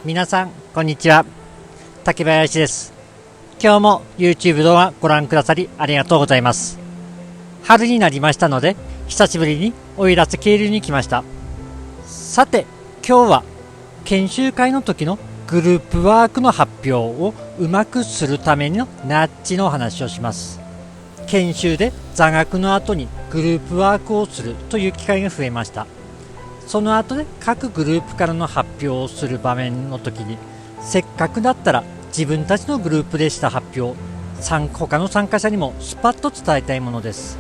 皆さんこんにちは、竹林です。今日も YouTube 動画ご覧くださりありがとうございます。春になりましたので久しぶりに奥入瀬渓流に来ました。さて今日は研修会の時のグループワークの発表をうまくするためのナッジのお話をします。研修で座学の後にグループワークをするという機会が増えました。その後で各グループからの発表をする場面の時に、せっかくだったら自分たちのグループでした発表を他の参加者にもスパッと伝えたいものです。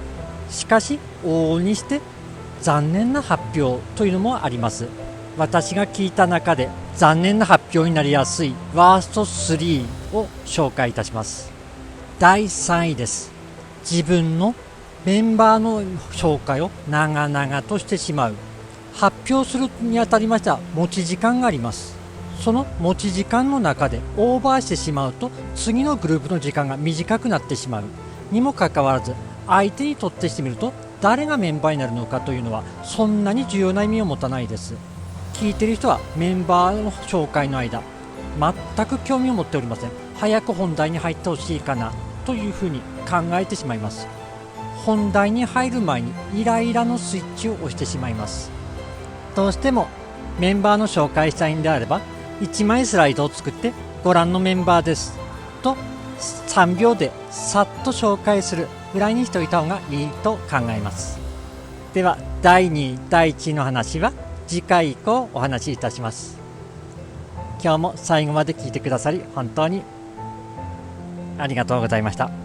しかし往々にして残念な発表というのもあります。私が聞いた中で残念な発表になりやすいワースト3を紹介いたします。第3位です。自分のメンバーの紹介を長々としてしまう。発表するにあたりましては持ち時間があります。その持ち時間の中でオーバーしてしまうと次のグループの時間が短くなってしまうにもかかわらず、相手にとってしてみると誰がメンバーになるのかというのはそんなに重要な意味を持たないです。聞いている人はメンバーの紹介の間全く興味を持っておりません。早く本題に入ってほしいかなというふうに考えてしまいます。本題に入る前にイライラのスイッチを押してしまいます。どうしてもメンバーの紹介したいんであれば1枚スライドを作ってご覧のメンバーですと3秒でさっと紹介するぐらいにしておいた方がいいと考えます。では第2位第1位の話は次回以降お話しいたします。今日も最後まで聞いてくださり本当にありがとうございました。